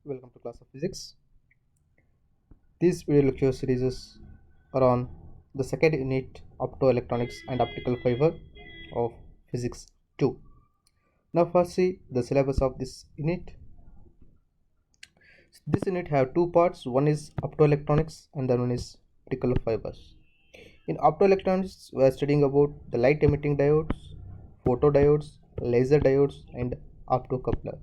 Welcome to class of physics. These video lecture series are on the second unit optoelectronics and optical fiber of physics 2. Now first see the syllabus of this unit. This unit have two parts. One is optoelectronics and the one is optical fibers. In optoelectronics we are studying about the light emitting diodes, photodiodes, laser diodes and optocoupler.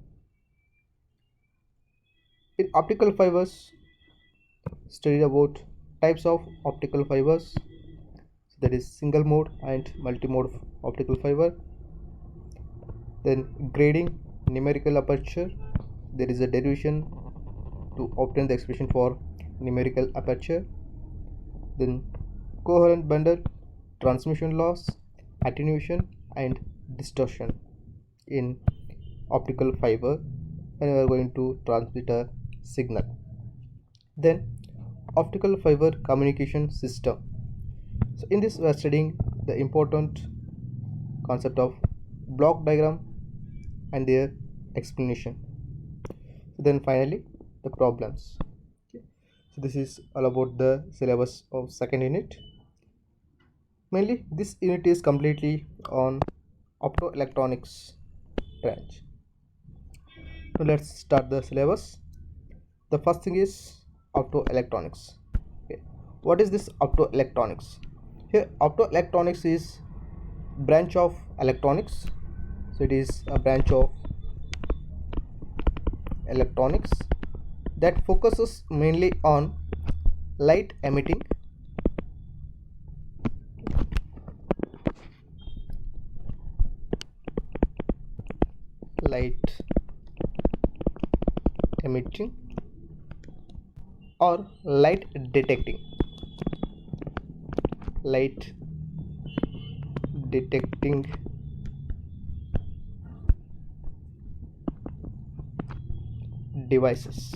In optical fibers studied about types of optical fibers, that is single mode and multi-mode optical fiber. Then grading, numerical aperture, there is a derivation to obtain the expression for numerical aperture. Then coherent bundle, transmission loss, attenuation and distortion in optical fiber when we are going to transmit a signal. Then optical fiber communication system. So in this we are studying the important concept of block diagram and their explanation. Then finally the problems. So this is all about the syllabus of second unit. Mainly this unit is completely on optoelectronics branch. So let's start the syllabus. The first thing is optoelectronics. Okay. What is this optoelectronics? Here optoelectronics is branch of electronics. So it is a branch of electronics that focuses mainly on light emitting or light detecting devices.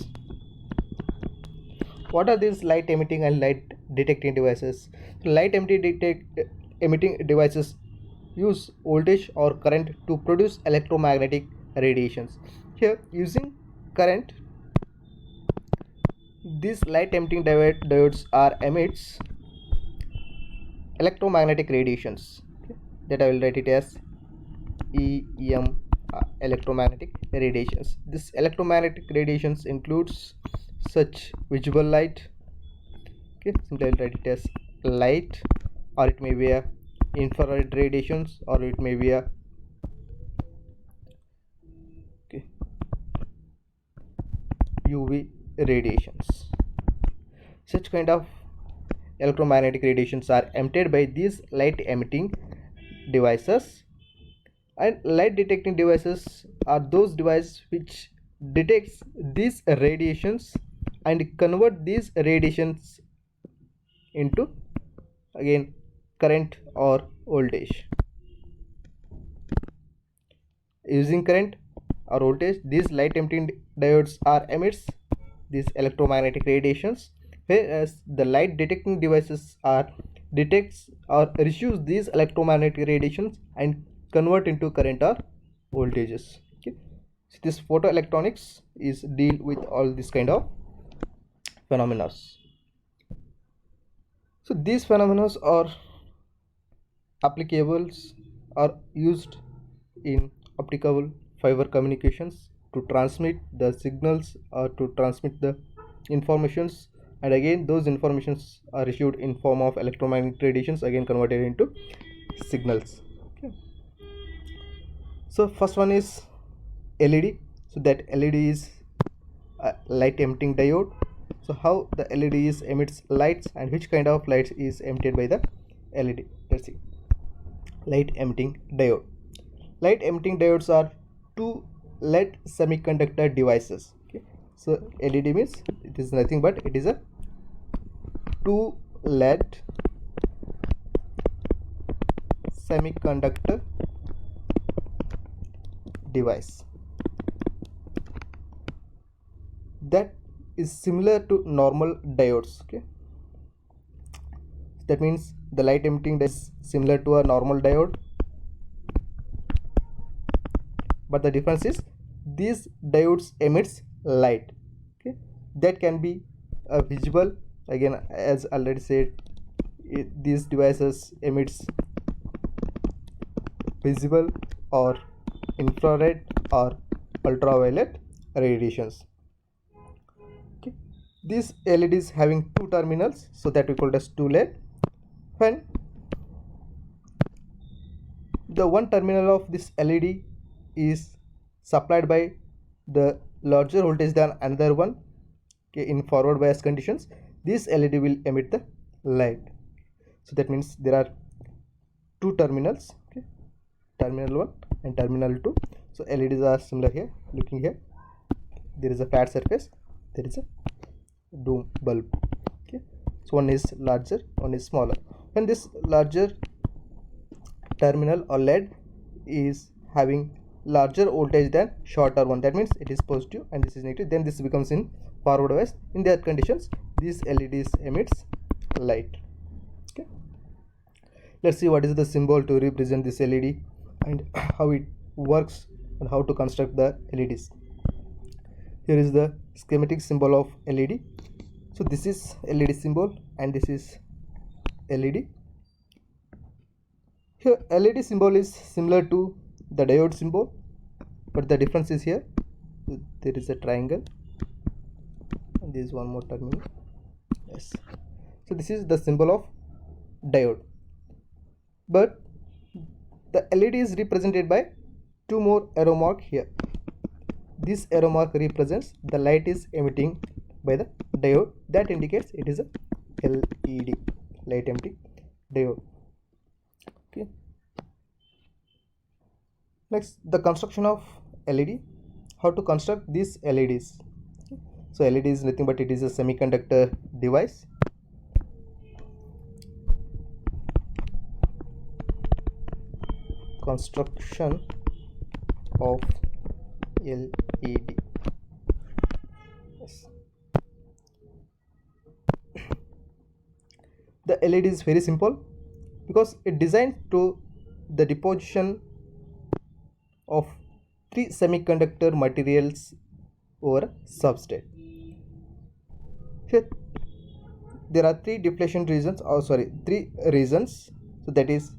What are these light emitting and light detecting devices? Light emitting devices use voltage or current to produce electromagnetic radiations. Here using current, these light emitting diodes are emits electromagnetic radiations. That I will write it as EM, electromagnetic radiations. This electromagnetic radiations includes such visible light. Okay, simply I'll write it as light, or it may be a infrared radiations, or it may be a UV radiations. Such kind of electromagnetic radiations are emitted by these light emitting devices, and light detecting devices are those devices which detects these radiations and convert these radiations into again current or voltage. Using current or voltage, these light emitting diodes are emits these electromagnetic radiations, whereas the light detecting devices are detects or receives these electromagnetic radiations and convert into current or voltages. Okay, so this photoelectronics is deal with all this kind of phenomena. So these phenomena are applicables are used in optical fiber communications to transmit the signals or to transmit the informations, and again those informations are received in form of electromagnetic radiations, again converted into signals. Okay. So first one is LED. So that LED is a light emitting diode. So how the LED is emits lights and which kind of lights is emitted by the LED? Let's see. Light emitting diode. Light emitting diodes are two LED semiconductor devices. Okay. So LED means it is nothing but it is a two LED semiconductor device that is similar to normal diodes. Okay, that means the light emitting is similar to a normal diode, but the difference is these diodes emits light that can be visible. Again, as already said, these devices emits visible or infrared or ultraviolet radiations. Okay. These LEDs having two terminals, so that we call it as two LED. When the one terminal of this LED is supplied by the larger voltage than another one, okay, in forward bias conditions, this LED will emit the light. So that means there are two terminals, okay, terminal 1 and terminal 2. So LEDs are similar here. Looking here, there is a flat surface, there is a dome bulb, okay. So one is larger, one is smaller. When this larger terminal or LED is having larger voltage than shorter one, that means it is positive and this is negative, then this becomes in forward bias. In that conditions, these LEDs emits light. Okay, let's see what is the symbol to represent this LED and how it works and how to construct the LEDs. Here is the schematic symbol of LED. So this is LED symbol and this is LED. Here LED symbol is similar to the diode symbol, but the difference is here there is a triangle and there is one more terminal. Yes, so this is the symbol of diode, but the LED is represented by two more arrow mark here. This arrow mark represents the light is emitting by the diode, that indicates it is a LED, light emitting diode. Okay, next, the construction of LED. How to construct these LEDs? So LED is nothing but it is a semiconductor device. Construction of LED. Yes. The LED is very simple because it designed to the deposition of three semiconductor materials over a substrate. Here there are three deflection regions, three regions, so that is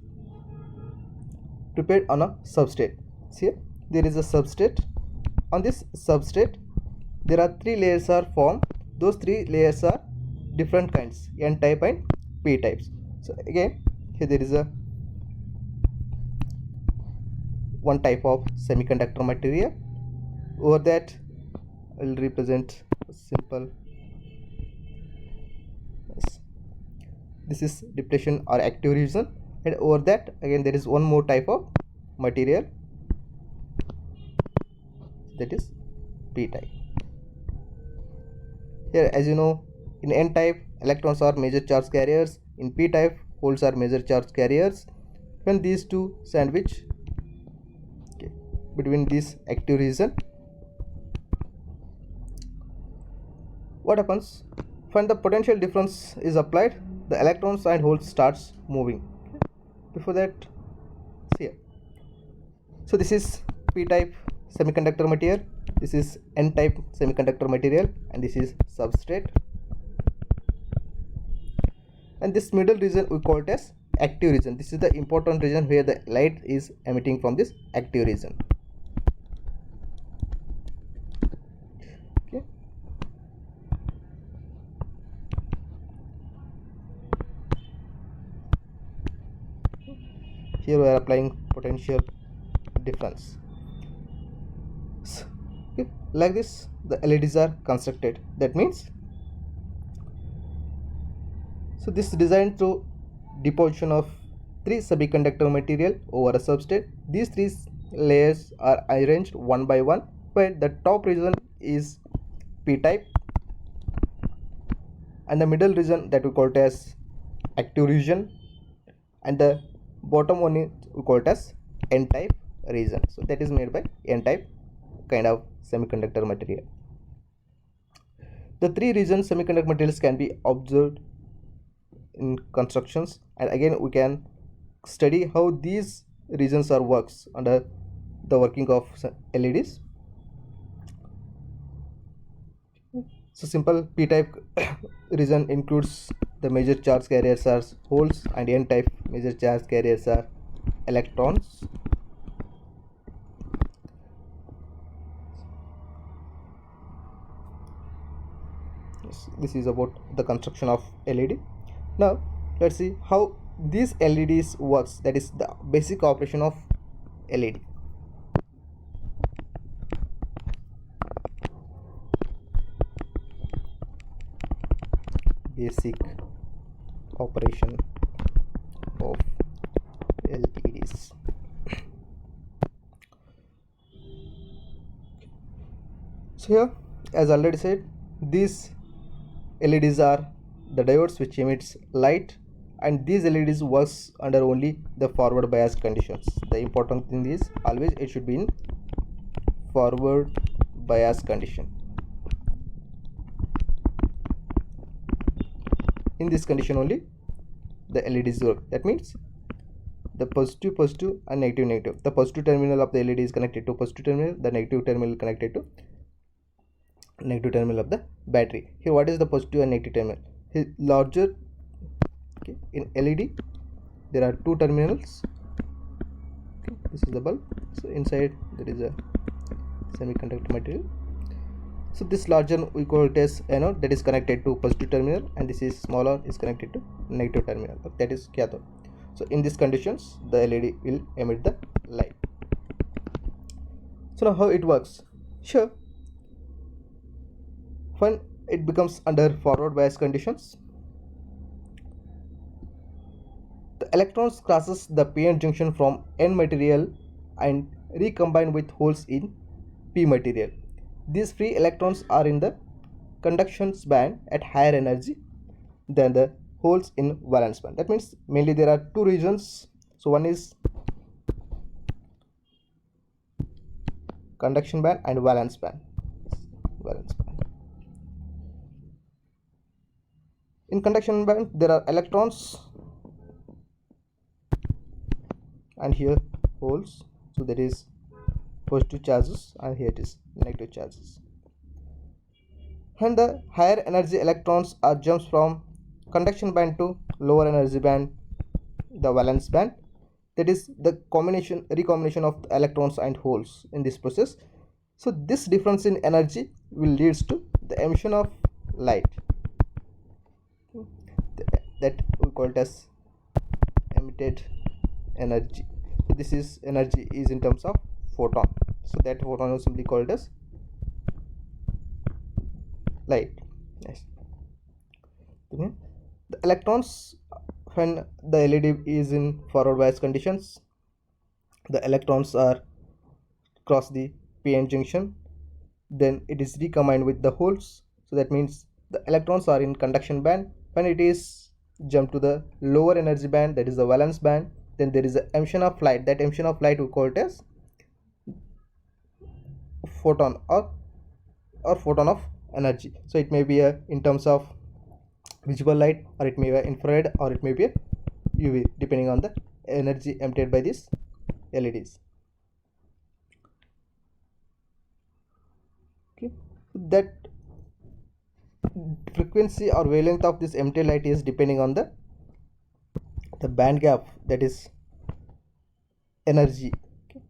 prepared on a substrate. See here, there is a substrate. On this substrate there are three layers are formed. Those three layers are different kinds, N type and P types. So again, here there is a one type of semiconductor material. Over that I will represent a simple, yes, this is depletion or active region, and over that again there is one more type of material, that is P type. Here, as you know, in N type electrons are major charge carriers, in P type holes are major charge carriers. When these two sandwich between this active region, what happens? When the potential difference is applied, the electrons and holes starts moving. Before that, see here. So this is P type semiconductor material, this is N type semiconductor material, and this is substrate. And this middle region we call it as active region. This is the important region where the light is emitting from this active region. Okay. Here we are applying potential difference. Okay. Like this the LEDs are constructed. That means, so this is designed to deposition of three semiconductor material over a substrate. These three layers are arranged one by one, where the top region is P type and the middle region that we call it as active region, and the bottom one is we call it as N type region. So that is made by N type kind of semiconductor material. The three region semiconductor materials can be observed in constructions, and again we can study how these regions are works under the working of LEDs. So simple p-type region includes the major charge carriers are holes, and n-type major charge carriers are electrons. Yes, this is about the construction of LED. Now let's see how these LEDs works, that is the basic operation of LED. Basic operation of LEDs. So here, as already said, these LEDs are the diodes which emits light, and these LEDs works under only the forward bias conditions. The important thing is always it should be in forward bias condition. In this condition only the LEDs work. That means the positive and negative. The positive terminal of the LED is connected to positive terminal, the negative terminal connected to negative terminal of the battery. Here what is the positive and negative terminal? Here larger, okay, in LED there are two terminals. Okay, this is the bulb. So inside there is a semiconductor material. So this larger we call it as anode, that is connected to positive terminal, and this is smaller is connected to negative terminal, that is cathode. So in these conditions the LED will emit the light. So now how it works? Sure, when it becomes under forward bias conditions, the electrons crosses the p-n junction from n material and recombine with holes in p material. These free electrons are in the conduction band at higher energy than the holes in valence band. That means mainly there are two regions. So one is conduction band and valence band. In conduction band there are electrons and here holes. So there is positive charges and here it is negative charges. And the higher energy electrons are jumps from conduction band to lower energy band, the valence band. That is the recombination of the electrons and holes in this process. So this difference in energy will leads to the emission of light, that we call it as emitted energy. So this is energy is in terms of photon. So that photon is simply called as light. Yes. The electrons, when the LED is in forward bias conditions, the electrons are cross the p-n junction, then it is recombined with the holes. So that means the electrons are in conduction band. When it is jump to the lower energy band, that is the valence band, then there is an emission of light. That emission of light we call it as photon or photon of energy. So it may be in terms of visible light, or it may be infrared, or it may be UV, depending on the energy emitted by these LEDs. Okay, that frequency or wavelength of this emitted light is depending on the band gap, that is energy. Okay.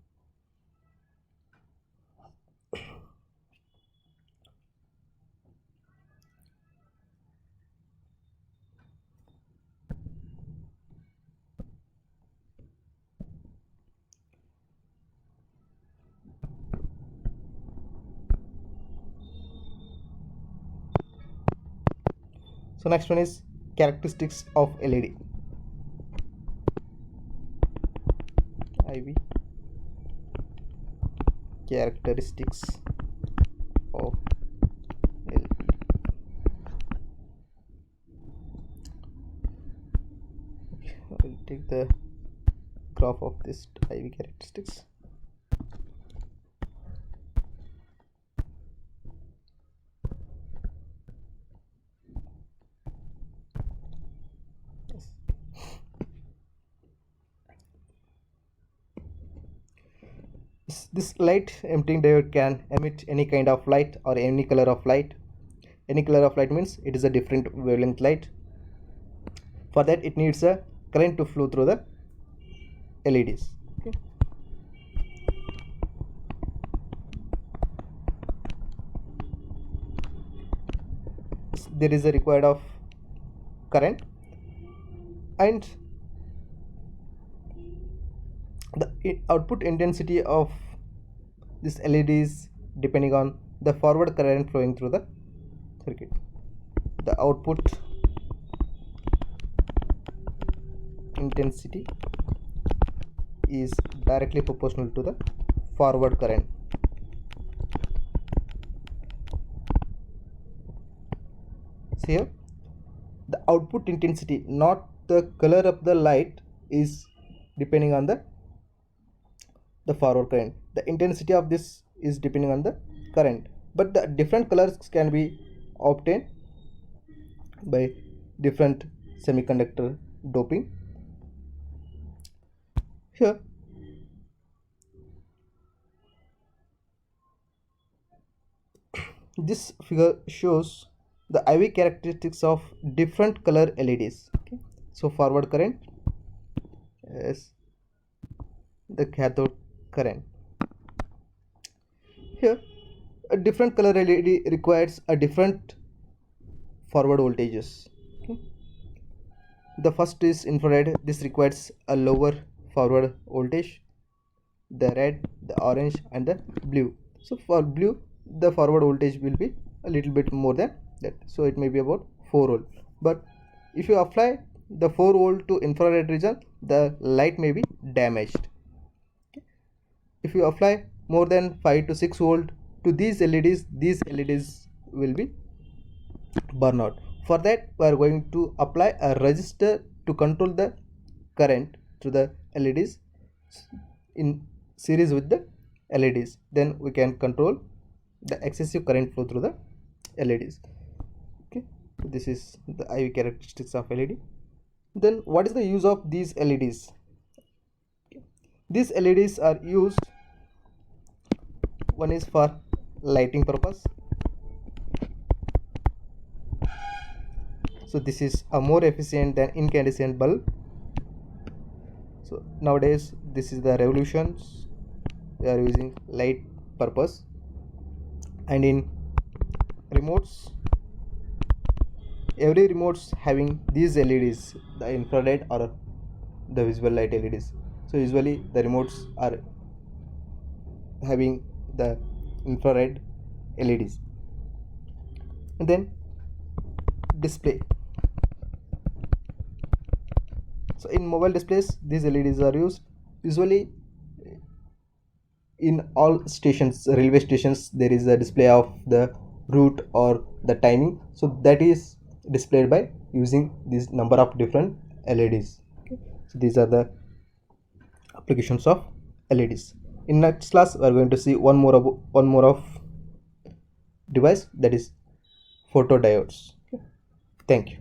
So next one is characteristics of LED. IV characteristics of LED. I will take the graph of this IV characteristics. This light emitting diode can emit any kind of light or any color of light. Any color of light means it is a different wavelength light. For that it needs a current to flow through the LEDs. Okay. There is a required of current, and the output intensity of this LED is depending on the forward current flowing through the circuit. The output intensity is directly proportional to the forward current. See here, the output intensity, not the color of the light, is depending on the forward current. The intensity of this is depending on the current, but the different colors can be obtained by different semiconductor doping. Here this figure shows the IV characteristics of different color LEDs. Okay. So forward current is the cathode current. Here a different color LED requires a different forward voltages. Okay. The first is infrared. This requires a lower forward voltage. The red, the orange, and the blue. So for blue, the forward voltage will be a little bit more than that, so it may be about 4 volt. But if you apply the 4 volt to infrared region, the light may be damaged. Okay. If you apply more than 5 to 6 volt to these LEDs will be burn out. For that we are going to apply a resistor to control the current to the LEDs in series with the LEDs. Then we can control the excessive current flow through the LEDs. Okay, this is the IV characteristics of LED. Then what is the use of these LEDs? Okay. These LEDs are used, one is for lighting purpose. So this is a more efficient than incandescent bulb. So nowadays this is the revolutions, we are using light purpose. And in remotes, every remotes having these LEDs, the infrared or the visible light LEDs. So usually the remotes are having the infrared LEDs. And then display. So in mobile displays these LEDs are used. Usually in all stations, railway stations, there is a display of the route or the timing, so that is displayed by using this number of different LEDs. Okay. So these are the applications of LEDs. In next class we are going to see one more of device, that is photodiodes. Okay. Thank you.